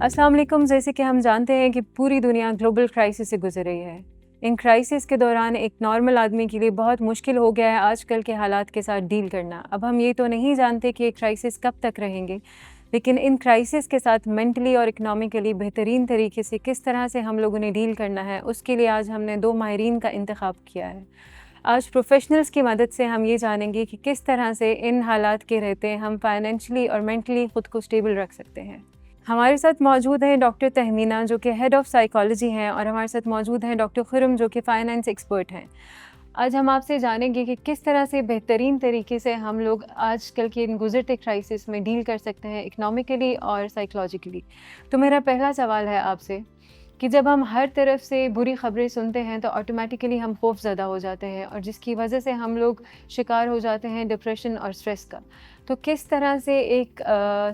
अस्सलाम वालेकुम। जैसे कि हम जानते हैं कि पूरी दुनिया ग्लोबल क्राइसिस से गुजर रही है। इन क्राइसिस के दौरान एक नॉर्मल आदमी के लिए बहुत मुश्किल हो गया है आजकल के हालात के साथ डील करना। अब हम ये तो नहीं जानते कि ये क्राइसिस कब तक रहेंगे, लेकिन इन क्राइसिस के साथ मेंटली और इकोनॉमिकली बेहतरीन तरीके से किस तरह से हम लोगों ने डील करना है, उसके लिए आज हमने 2 माहिरीन का इंतखाब किया है। आज प्रोफेशनल्स की मदद से हम ये जानेंगे कि किस तरह से इन हालात के रहते हम फाइनेंशियली और मेंटली ख़ुद को स्टेबल रख सकते हैं। हमारे साथ मौजूद हैं डॉक्टर तहमीना, जो कि हेड ऑफ़ साइकोलॉजी हैं, और हमारे साथ मौजूद हैं डॉक्टर खुरम, जो कि फ़ाइनेंस एक्सपर्ट हैं। आज हम आपसे जानेंगे कि किस तरह से बेहतरीन तरीके से हम लोग आजकल के इन गुज़रते क्राइसिस में डील कर सकते हैं, इकोनॉमिकली और साइकोलॉजिकली। तो मेरा पहला सवाल है आपसे कि जब हम हर तरफ से बुरी ख़बरें सुनते हैं तो ऑटोमेटिकली हम खौफ़ज़दा हो जाते हैं, और जिसकी वजह से हम लोग शिकार हो जाते हैं डिप्रेशन और स्ट्रेस का। तो किस तरह से एक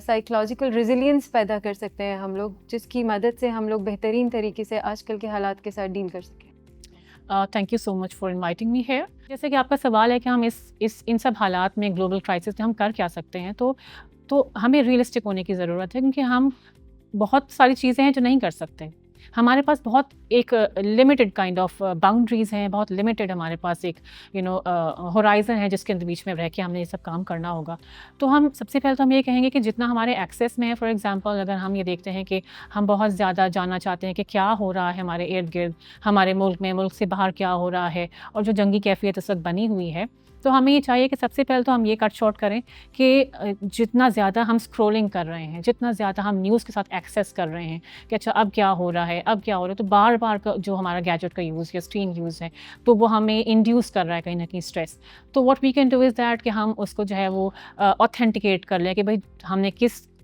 साइकोलॉजिकल रेजिलियंस पैदा कर सकते हैं हम लोग, जिसकी मदद से हम लोग बेहतरीन तरीके से आजकल के हालात के साथ डील कर सकें? Thank you so much for inviting me here. जैसे कि आपका सवाल है कि हम इन सब हालात में ग्लोबल क्राइसिस में हम कर क्या सकते हैं, तो हमें रियलिस्टिक होने की ज़रूरत है, क्योंकि हम बहुत सारी चीज़ें हैं जो नहीं कर सकते। हमारे पास बहुत एक लिमिटेड काइंड ऑफ बाउंड्रीज़ हैं, बहुत लिमिटेड हमारे पास एक होराइज़न है जिसके बीच में रह के हमने ये सब काम करना होगा। तो हम सबसे पहले तो हम ये कहेंगे कि जितना हमारे एक्सेस में है, फॉर एग्जांपल अगर हम ये देखते हैं कि हम बहुत ज़्यादा जानना चाहते हैं कि क्या हो रहा है हमारे इर्द गिर्द, हमारे मुल्क में, मुल्क से बाहर क्या हो रहा है, और जो जंगी कैफियत इस वक्त बनी हुई है, तो हमें ये चाहिए कि सबसे पहले तो हम ये कट शॉर्ट करें कि जितना ज़्यादा हम स्क्रॉलिंग कर रहे हैं, जितना ज़्यादा हम न्यूज़ के साथ एक्सेस कर रहे हैं कि अच्छा अब क्या हो रहा है, अब क्या हो रहा है, तो बार बार का जो हमारा गैजेट का यूज़ या स्क्रीन यूज़ है, तो वो हमें इंड्यूस कर रहा है कहीं ना कहीं स्ट्रेस। तो what we can do is that कि हम उसको जो है वो ऑथेंटिकेट कर लें कि भाई हमने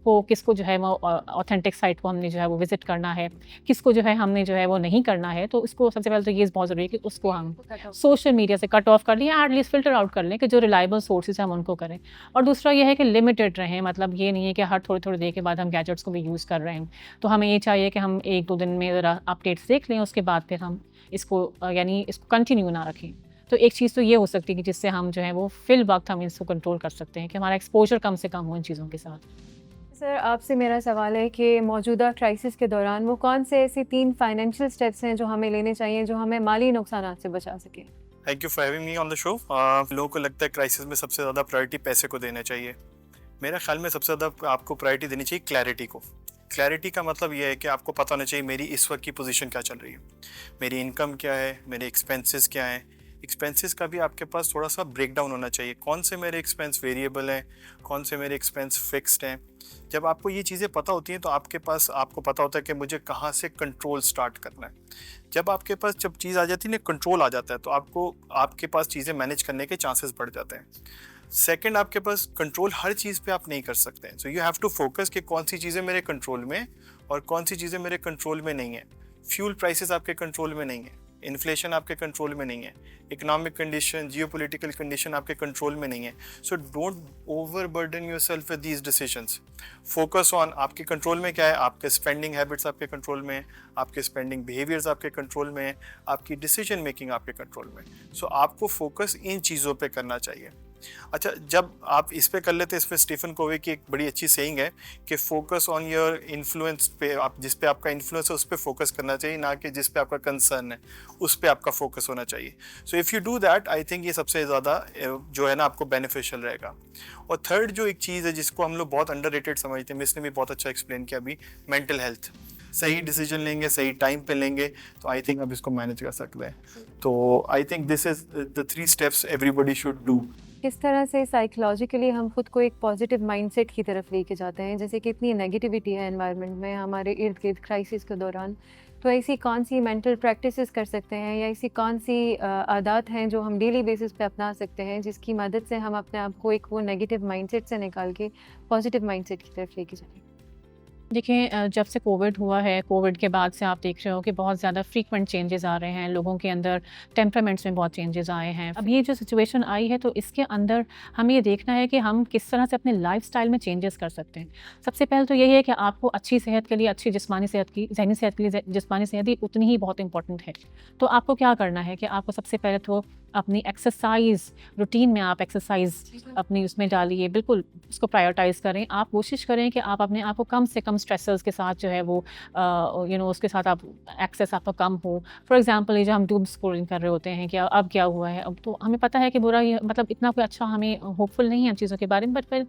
किसको जो है वो ऑथेंटिक साइट को हमने जो है वो विज़िट करना है, किसको जो है हमने जो है वो नहीं करना है। तो इसको सबसे पहले तो ये बहुत ज़रूरी है कि उसको हम सोशल मीडिया से कट ऑफ कर लें, या एटलीस्ट फ़िल्टर आउट कर लें कि जो रिलायबल सोर्सेज हैं हम उनको करें। और दूसरा ये है कि लिमिटेड रहें, मतलब ये नहीं है कि हर थोड़ी-थोड़ी देर के बाद हम गैजेट्स को भी यूज़ कर रहे हैं। तो हमें ये चाहिए कि हम 1-2 दिन में ज़रा अपडेट्स देख लें, उसके बाद फिर हम इसको इसको कंटिन्यू ना रखें। तो एक चीज़ तो ये हो सकती है कि जिससे हम जो है वो फ़िल वक़्त हम इसको कंट्रोल कर सकते हैं कि हमारा एक्सपोज़र कम से कम हो इन चीज़ों के साथ। सर, आपसे मेरा सवाल है कि मौजूदा क्राइसिस के दौरान वो कौन से ऐसे 3 फाइनेंशियल स्टेप्स हैं जो हमें लेने चाहिए, जो हमें माली नुकसानात से बचा सके? Thank you for having me on the show. लोगों को लगता है क्राइसिस में सबसे ज़्यादा प्रायोरिटी पैसे को देना चाहिए। मेरा ख्याल में सबसे ज़्यादा आपको प्रायोरिटी देनी चाहिए क्लैरिटी को। क्लैरिटी का मतलब ये है कि आपको पता होना चाहिए मेरी इस वक्त की पोजीशन क्या चल रही है, मेरी इनकम क्या है, मेरे एक्सपेंसेस क्या हैं। एक्सपेंसेस का भी आपके पास थोड़ा सा ब्रेक डाउन होना चाहिए, कौन से मेरे एक्सपेंस वेरिएबल हैं, कौन से मेरे एक्सपेंस फिक्स्ड हैं। जब आपको ये चीज़ें पता होती हैं तो आपको पता होता है कि मुझे कहाँ से कंट्रोल स्टार्ट करना है। जब आपके पास जब चीज़ आ जाती है ना, कंट्रोल आ जाता है, तो आपके पास चीज़ें मैनेज करने के चांसेस बढ़ जाते हैं। सेकंड, आपके पास कंट्रोल हर चीज़ पे आप नहीं कर सकते हैं, so you have to focus कि कौन सी चीज़ें मेरे कंट्रोल में और कौन सी चीज़ें मेरे कंट्रोल में नहीं है। फ्यूल प्राइसेस आपके कंट्रोल में नहीं है, इन्फ्लेशन आपके कंट्रोल में नहीं है, इकोनॉमिक कंडीशन, जियोपॉलिटिकल कंडीशन आपके कंट्रोल में नहीं है। So don't over burden yourself with these decisions. Focus on आपके कंट्रोल में क्या है, आपके स्पेंडिंग हैबिट्स आपके कंट्रोल में, आपके स्पेंडिंग बिहेवियर्स आपके कंट्रोल में, आपकी डिसीजन मेकिंग आपके कंट्रोल में। सो आपको फोकस इन चीज़ों पे करना चाहिए। अच्छा, जब आप इस पे कर लेते हैं, इसमें स्टीफन कोवे की एक बड़ी अच्छी सेइंग है कि फोकस ऑन योर इन्फ्लुएंस पे, आप जिस पे आपका इन्फ्लुएंस है उस पे फोकस करना चाहिए, ना कि जिस पे आपका कंसर्न है उस पे आपका फोकस होना चाहिए। So if you do that, I think ये सबसे ज़्यादा जो है ना आपको बेनिफिशियल रहेगा। और थर्ड जो एक चीज़ है जिसको हम लोग बहुत अंडररेटेड समझते हैं, मिस ने भी बहुत अच्छा एक्सप्लेन किया अभी, मेंटल हेल्थ। सही डिसीजन लेंगे, सही टाइम पे लेंगे, तो आई थिंक अब इसको मैनेज कर सकते हैं। तो I think this is the 3 steps everybody should do. किस तरह से साइकोलॉजिकली हम खुद को एक पॉजिटिव माइंडसेट की तरफ लेके जाते हैं? जैसे कि इतनी नेगेटिविटी है एनवायरनमेंट में हमारे इर्द गिर्द क्राइसिस के दौरान, तो ऐसी कौन सी मेंटल प्रैक्टिसेस कर सकते हैं, या ऐसी कौन सी आदत हैं जो हम डेली बेसिस पे अपना सकते हैं, जिसकी मदद से हम अपने आप को एक वो नेगेटिव माइंडसेट से निकाल के पॉजिटिव माइंडसेट की तरफ लेके जाएं? देखिए, जब से कोविड हुआ है, कोविड के बाद से आप देख रहे हो कि बहुत ज़्यादा फ्रीक्वेंट चेंजेस आ रहे हैं, लोगों के अंदर टेम्परामेंट्स में बहुत चेंजेस आए हैं। अब ये जो सिचुएशन आई है, तो इसके अंदर हमें ये देखना है कि हम किस तरह से अपने लाइफ़स्टाइल में चेंजेस कर सकते हैं। सबसे पहले तो यही है कि आपको अच्छी सेहत के लिए, अच्छी जिस्मानी सेहत की, ज़हनी सेहत के लिए जिस्मानी सेहत भी उतनी ही बहुत इंपॉर्टेंट है। तो आपको क्या करना है कि आपको सबसे पहले तो अपनी एक्सरसाइज रूटीन में आप एक्सरसाइज अपनी उसमें डालिए, बिल्कुल उसको प्रायोरिटाइज करें। आप कोशिश करें कि आप अपने आप को कम से कम स्ट्रेसर्स के साथ जो है वो उसके साथ आप एक्सेस आपका कम हो। फॉर एग्जांपल ये जो हम डूम स्क्रोलिंग कर रहे होते हैं कि अब क्या हुआ है, अब तो हमें पता है कि बुरा ये मतलब इतना कोई अच्छा हमें होपफुल नहीं है इन चीज़ों के बारे में, बट फिर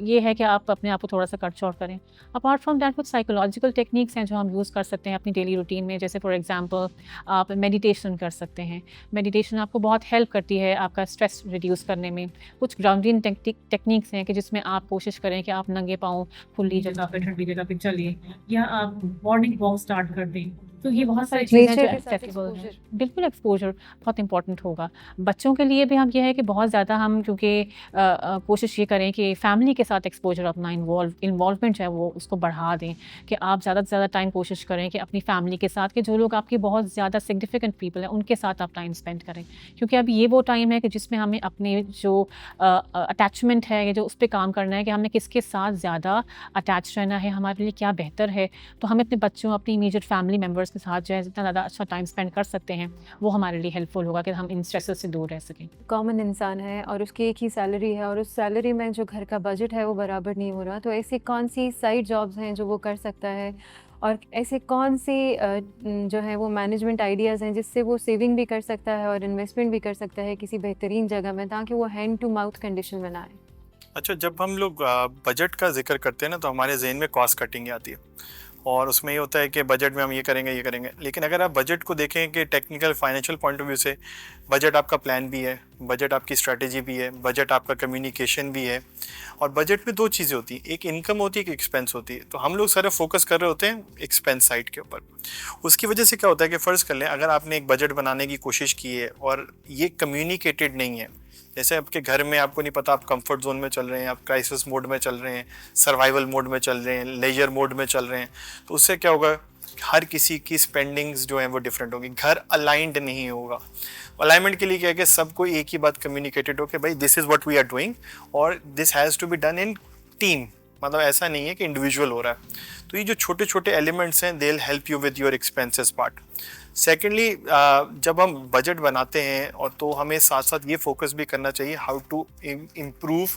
ये है कि आप अपने आप को थोड़ा सा कट शॉर्ट करें। अपार्ट फ्रॉम दैट कुछ साइकोलॉजिकल टेक्निक्स हैं जो हम यूज़ कर सकते हैं अपनी डेली रूटीन में, जैसे फॉर एग्जांपल आप मेडिटेशन कर सकते हैं। मेडिटेशन आपको बहुत हेल्प करती है आपका स्ट्रेस रिड्यूस करने में। कुछ ग्राउंडिंग टेक्निक्स हैं कि जिसमें आप कोशिश करें कि आप नंगे पाँव खुली जगह पे ठंडी जगह पे चलिए, या आप मॉर्निंग वॉक स्टार्ट कर दें। तो ये बहुत सारी चीज़ें जो नेचर के साथ एक्सेसिबल हैं। एक्सपोजर। बिल्कुल एक्सपोजर बहुत इंपॉर्टेंट होगा। बच्चों के लिए भी हम ये है कि बहुत ज़्यादा हम क्योंकि कोशिश ये करें कि फैमिली के साथ एक्सपोजर अपना इन्वॉल्वमेंट है वो उसको बढ़ा दें, कि आप ज़्यादा से ज़्यादा टाइम कोशिश करें कि अपनी फैमिली के साथ, कि जो लोग आपके बहुत ज़्यादा सिग्निफिकेंट पीपल हैं उनके साथ आप टाइम स्पेंड करें। क्योंकि अब ये वो टाइम है कि जिसमें हमें अपने जो अटैचमेंट है या जो उस पर काम करना है कि हमें किसके साथ ज़्यादा अटैच रहना है, हमारे लिए क्या बेहतर है। तो हमें अपने बच्चों, अपनी इमीडिएट फैमिली मेम्बर्स के साथ जो है जितना ज़्यादा अच्छा टाइम स्पेंड कर सकते हैं वो हमारे लिए हेल्पफुल होगा कि हम इन स्ट्रेसेस से दूर रह सकें। कॉमन इंसान है और उसकी एक ही सैलरी है और उस सैलरी में जो घर का बजट है वो बराबर नहीं हो रहा, तो ऐसी कौन सी साइड जॉब्स हैं जो वो कर सकता है, और ऐसे कौन सी जो है वो मैनेजमेंट आइडियाज़ हैं जिससे वो सेविंग भी कर सकता है और इन्वेस्टमेंट भी कर सकता है किसी बेहतरीन जगह में, ताकि वो हैंड टू माउथ कंडीशन में ना आए। अच्छा, जब हम लोग बजट का जिक्र करते हैं ना, तो हमारे जहन में कॉस्ट कटिंग आती है, और उसमें ये होता है कि बजट में हम ये करेंगे। लेकिन अगर आप बजट को देखें कि technical financial point of view से, बजट आपका प्लान भी है, बजट आपकी स्ट्रैटेजी भी है, बजट आपका कम्युनिकेशन भी है। और बजट में दो चीज़ें होती हैं, एक इनकम होती है, एक एक्सपेंस होती है। तो हम लोग सारा फोकस कर रहे होते हैं एक्सपेंस साइड के ऊपर। उसकी वजह से क्या होता है कि फ़र्ज़ कर लें, अगर आपने एक बजट बनाने की कोशिश की है और ये कम्युनिकेटेड नहीं है, जैसे आपके घर में आपको नहीं पता आप कंफर्ट जोन में चल रहे हैं, आप क्राइसिस मोड में चल रहे हैं, सर्वाइवल मोड में चल रहे हैं, लेजर मोड में चल रहे हैं, तो उससे क्या होगा, हर किसी की स्पेंडिंग्स जो हैं वो डिफरेंट होगी, घर अलाइंड नहीं होगा। अलाइनमेंट के लिए क्या है कि सबको एक ही बात कम्युनिकेटेड हो कि भाई this is what we are doing और this has to be done in team, मतलब ऐसा नहीं है कि इंडिविजुअल हो रहा है। तो ये जो छोटे छोटे एलिमेंट्स हैं, they will help you with your expenses part. Secondly, जब हम बजट बनाते हैं और तो हमें साथ साथ ये फोकस भी करना चाहिए how to improve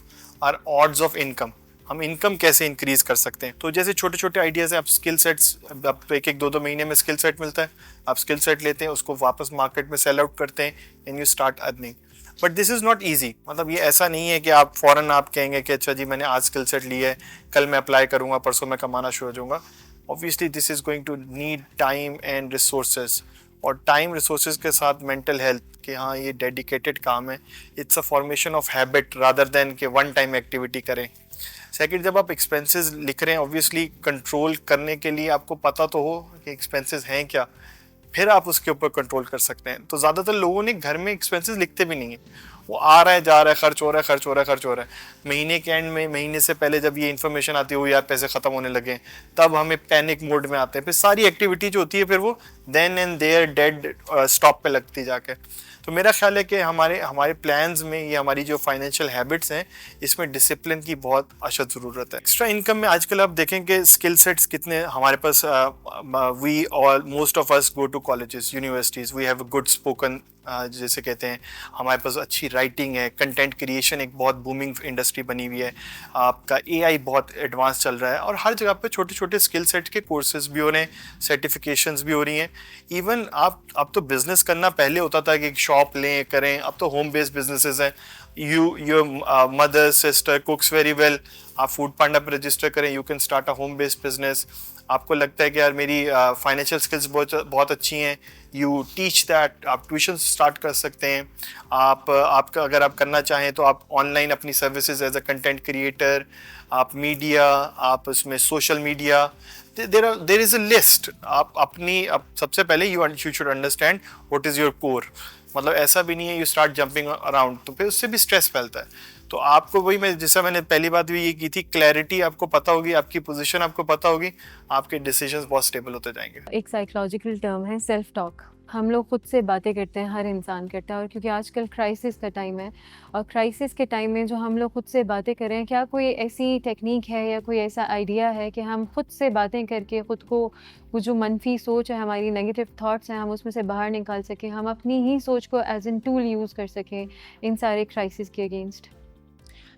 our odds of income. हम इनकम कैसे इंक्रीज कर सकते हैं, तो जैसे छोटे छोटे आइडियाज़ हैं। आप स्किल सेट्स, अब तो एक दो महीने में स्किल सेट मिलता है, आप स्किल सेट लेते हैं, उसको वापस मार्केट में सेल आउट करते हैं and you start earning. But this is not easy, मतलब ये ऐसा नहीं है कि आप फ़ौरन आप कहेंगे कि अच्छा जी मैंने आज स्किल सेट ली है, कल मैं अप्लाई करूँगा, परसों मैं कमाना शुरू हो जाऊँगा। Obviously this is going to need time and resources, और टाइम रिसोर्सेज के साथ मेंटल हेल्थ, कि हाँ ये डेडिकेटेड काम है, it's a formation of habit rather than कि वन टाइम एक्टिविटी करें। सेकंड, जब आप एक्सपेंसेस लिख रहे हैं, ऑब्वियसली कंट्रोल करने के लिए आपको पता तो हो कि एक्सपेंसेस हैं क्या, फिर आप उसके ऊपर कंट्रोल कर सकते हैं। तो ज़्यादातर लोगों ने घर में एक्सपेंसेस लिखते भी नहीं है, वो आ रहा है जा रहा है, खर्च हो रहा है। महीने के एंड में, महीने से पहले जब ये इन्फॉर्मेशन आती हो यार पैसे ख़त्म होने लगे, तब हमें पैनिक मोड में आते हैं। फिर सारी एक्टिविटी जो होती है फिर वो then and there dead stop पे लगती जाके। तो मेरा ख्याल है कि हमारे प्लान्स में ये हमारी जो फाइनेंशियल हैबिट्स हैं, इसमें डिसिप्लिन की बहुत अशद ज़रूरत है। एक्स्ट्रा इनकम में आजकल आप देखें कि स्किल सेट्स कितने हमारे पास, we all most of us go to colleges, universities, we have a good spoken, जैसे कहते हैं, हमारे पास अच्छी राइटिंग है, कंटेंट क्रिएशन एक बहुत बूमिंग इंडस्ट्री बनी हुई है, आपका एआई बहुत एडवांस चल रहा है, और हर जगह पे छोटे छोटे स्किल सेट के कोर्सेज भी हो रहे हैं, सर्टिफिकेशंस भी हो रही हैं। इवन अब तो बिजनेस करना पहले होता था कि एक शॉप लें करें, अब तो होम बेस्ड बिजनेसेस हैं। Your mother sister कुक्स very well, आप फूड पांडा पर रजिस्टर करें, you can start a home based business. आपको लगता है कि यार मेरी फाइनेंशियल स्किल्स बहुत अच्छी हैं, यू टीच दैट, आप ट्यूशन स्टार्ट कर सकते हैं। आपका अगर आप करना चाहें तो आप ऑनलाइन अपनी services as a content creator, आप मीडिया, आप उसमें social media, there is a list. आप सबसे पहले you should understand what is your core, मतलब ऐसा भी नहीं है यू स्टार्ट जंपिंग अराउंड, तो फिर उससे भी स्ट्रेस फैलता है। तो आपको वही, जैसा मैंने पहली बात भी ये की थी, क्लैरिटी आपको पता होगी, आपकी पोजीशन आपको पता होगी, आपके डिसीजंस बहुत स्टेबल होते जाएंगे। एक साइकोलॉजिकल टर्म है सेल्फ टॉक, हम लोग खुद से बातें करते हैं, हर इंसान करता है, और क्योंकि आजकल क्राइसिस का टाइम है और क्राइसिस के टाइम में जो हम लोग खुद से बातें कर रहे हैं, क्या कोई ऐसी टेक्निक है या कोई ऐसा आइडिया है कि हम खुद से बातें करके खुद को वो जो मनफी सोच है, हमारी नेगेटिव थॉट्स हैं, हम उसमें से बाहर निकाल सकें, हम अपनी ही सोच को एज एन टूल यूज़ कर सकें इन सारे क्राइसिस के अगेंस्ट?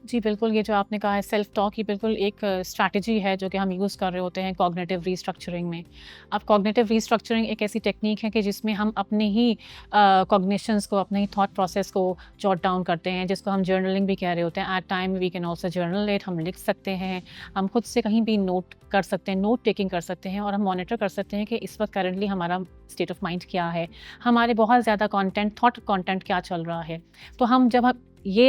जी, बिल्कुल, ये जो आपने कहा है सेल्फ टॉक, ये बिल्कुल एक स्ट्रैटेजी है जो कि हम यूज़ कर रहे होते हैं कॉग्निटिव रीस्ट्रक्चरिंग में। अब कॉग्निटिव रीस्ट्रक्चरिंग एक ऐसी टेक्नीक है कि जिसमें हम अपने ही कॉग्निशंस को, अपने ही थॉट प्रोसेस को जॉट डाउन करते हैं, जिसको हम जर्नलिंग भी कह रहे होते हैं। At time we can also journal it, हम लिख सकते हैं, हम खुद से कहीं भी नोट कर सकते हैं, नोट टेकिंग कर सकते हैं, और हम मॉनिटर कर सकते हैं कि इस वक्त करंटली हमारा स्टेट ऑफ माइंड क्या है, हमारे बहुत ज़्यादा कंटेंट, थॉट कंटेंट क्या चल रहा है। तो हम जब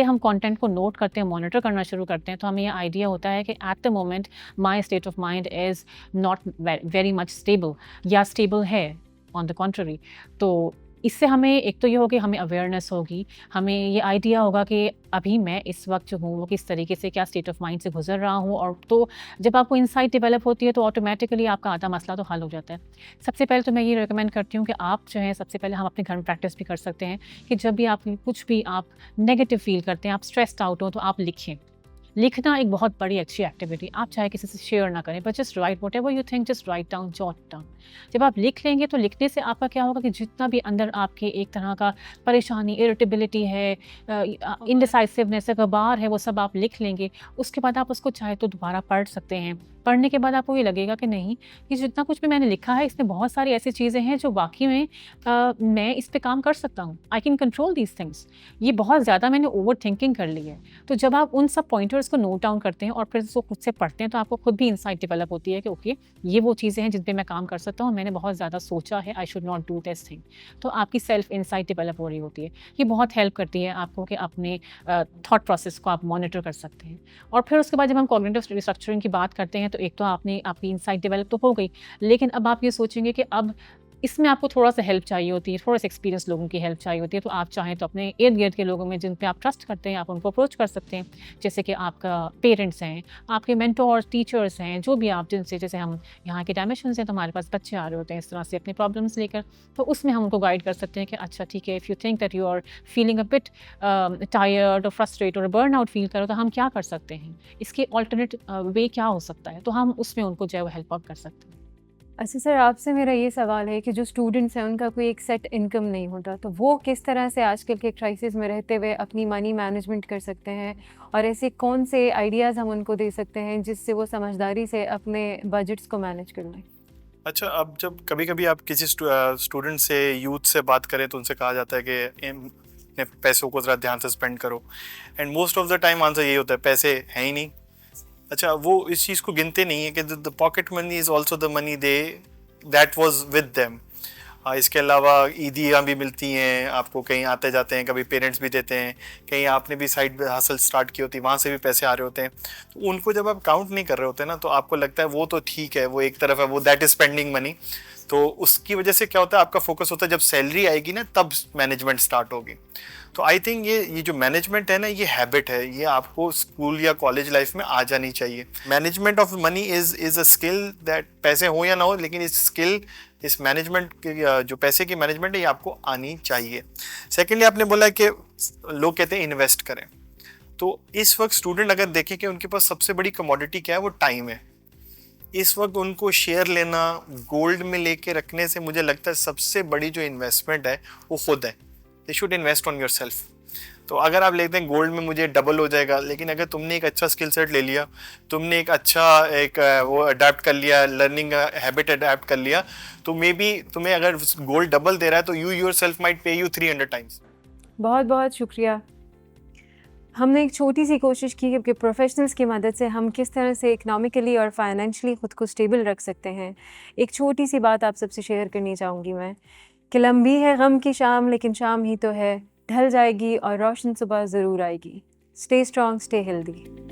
हम कंटेंट को नोट करते हैं, मॉनिटर करना शुरू करते हैं, तो हमें ये आइडिया होता है कि at the moment my state of mind is not very much stable, या स्टेबल है ऑन द कॉन्ट्ररी। तो इससे हमें एक तो ये होगी, हमें अवेयरनेस होगी, हमें ये आइडिया होगा कि अभी मैं इस वक्त जो हूँ वो किस तरीके से, क्या स्टेट ऑफ माइंड से गुजर रहा हूँ। और तो जब आपको इंसाइट डेवलप होती है तो ऑटोमेटिकली आपका आधा मसला तो हल हो जाता है। सबसे पहले तो मैं ये रिकमेंड करती हूँ कि आप जो है, सबसे पहले हम अपने घर में प्रैक्टिस भी कर सकते हैं कि जब भी आप कुछ भी आप नेगेटिव फील करते हैं, आप स्ट्रेस्ड आउट हो, तो आप लिखें। लिखना एक बहुत बड़ी अच्छी एक्टिविटी, आप चाहे किसी से शेयर ना करें, but just right what ever you think, just write down, jot down. जब आप लिख लेंगे तो लिखने से आपका क्या होगा कि जितना भी अंदर आपके एक तरह का परेशानी, इरिटेबिलिटी है, इनडिसाइसिवनेस है, गबार है, वो सब आप लिख लेंगे। उसके बाद आप उसको चाहे तो दोबारा पढ़ सकते हैं। पढ़ने के बाद आपको ये लगेगा कि नहीं, कि जितना कुछ भी मैंने लिखा है इसमें बहुत सारी ऐसी चीज़ें हैं जो वाकई में मैं इस पे काम कर सकता हूँ, I can control these things. ये बहुत ज़्यादा मैंने ओवर थिंकिंग कर ली है। तो जब आप उन सब पॉइंटर्स को नोट डाउन करते हैं और फिर उसको खुद से पढ़ते हैं, तो आपको खुद भी इंसाइट डेवलप होती है कि ओके, ये वो चीज़ें हैं जिन पे मैं काम कर सकता हूँ, मैंने बहुत ज़्यादा सोचा है, I should not do this thing. तो आपकी सेल्फ इंसाइट डेवलप हो रही होती है। ये बहुत हेल्प करती है आपको कि अपने थॉट प्रोसेस को आप मॉनिटर कर सकते हैं। और फिर उसके बाद जब हम कॉग्निटिव रिस्ट्रक्चरिंग की बात करते हैं, तो एक तो आपकी इंसाइट डेवलप तो हो गई, लेकिन अब आप ये सोचेंगे कि अब इसमें आपको थोड़ा सा हेल्प चाहिए होती है, थोड़ा सा एक्सपीरियंस लोगों की हेल्प चाहिए होती है। तो आप चाहें तो अपने इर्द गिर्द के लोगों में जिन पे आप ट्रस्ट करते हैं, आप उनको अप्रोच कर सकते हैं। जैसे कि आपका पेरेंट्स हैं, आपके मेंटोर, टीचर्स हैं, जो भी आप जिनसे, जैसे हम यहाँ के डायमेंशंस हैं, तो हमारे पास बच्चे आ रहे होते हैं इस तरह से अपने प्रॉब्लम्स लेकर, तो उसमें हम उनको गाइड कर सकते हैं कि अच्छा ठीक है, if you think that you are feeling a bit tired और फ्रस्ट्रेट और बर्न आउट फील करो, तो हम क्या कर सकते हैं, इसके ऑल्टरनेट वे क्या हो सकता है, तो हम उसमें उनको जो है वो हेल्प आउट कर सकते हैं। अच्छा सर, आपसे मेरा ये सवाल है कि जो स्टूडेंट्स हैं उनका कोई एक सेट इनकम नहीं होता, तो वो किस तरह से आजकल के क्राइसिस में रहते हुए अपनी मनी मैनेजमेंट कर सकते हैं, और ऐसे कौन से आइडियाज़ हम उनको दे सकते हैं जिससे वो समझदारी से अपने बजट्स को मैनेज कर लें? अच्छा, अब जब कभी कभी आप किसी स्टूडेंट से, यूथ से बात करें, तो उनसे कहा जाता है कि अपने पैसों को ज़रा ध्यान से स्पेंड करो, and most of the time answer यही होता है, पैसे हैं ही नहीं। अच्छा, वो इस चीज़ को गिनते नहीं है कि the pocket money is also the money that was with them. इसके अलावा ईदियाँ भी मिलती हैं आपको, कहीं आते जाते हैं, कभी पेरेंट्स भी देते हैं, कहीं आपने भी साइड हासिल स्टार्ट की होती, वहाँ से भी पैसे आ रहे होते हैं। तो उनको जब आप काउंट नहीं कर रहे होते ना, तो आपको लगता है वो तो ठीक है, वो एक तरफ है, वो दैट इज स्पेंडिंग मनी। तो उसकी वजह से क्या होता है, आपका फोकस होता है जब सैलरी आएगी ना, तब मैनेजमेंट स्टार्ट होगी। तो आई थिंक ये जो मैनेजमेंट है ना, ये हैबिट है, ये आपको स्कूल या कॉलेज लाइफ में आ जानी चाहिए। Management of money is a skill that, पैसे हो या ना हो, लेकिन इस स्किल, इस मैनेजमेंट जो पैसे की मैनेजमेंट है, ये आपको आनी चाहिए। सेकेंडली, आपने बोला कि लोग कहते हैं इन्वेस्ट करें, तो इस वक्त स्टूडेंट अगर देखें कि उनके पास सबसे बड़ी कमोडिटी क्या है, वो टाइम है। इस वक्त उनको शेयर लेना, गोल्ड में लेके रखने से मुझे लगता है सबसे बड़ी जो इन्वेस्टमेंट है वो खुद है। They should invest on your self. तो अगर आप लेते हैं गोल्ड में मुझे डबल हो जाएगा, लेकिन अगर तुमने एक अच्छा स्किल सेट ले लिया, तुमने एक अच्छा वो अडेप्ट कर लिया, लर्निंग हैबिट अडेप्ट कर लिया, तो मे बी तुम्हें अगर गोल्ड डबल दे रहा है, तो यू योर सेल्फ माइट पे यू 300 टाइम्स। बहुत बहुत शुक्रिया। हमने एक छोटी सी कोशिश की कि प्रोफेशनल्स की मदद से हम किस तरह से इकोनॉमिकली और फाइनेंशियली ख़ुद को स्टेबल रख सकते हैं। एक छोटी सी बात आप सबसे शेयर करनी चाहूँगी मैं, कि लंबी है गम की शाम, लेकिन शाम ही तो है, ढल जाएगी और रोशन सुबह ज़रूर आएगी। Stay strong, stay healthy.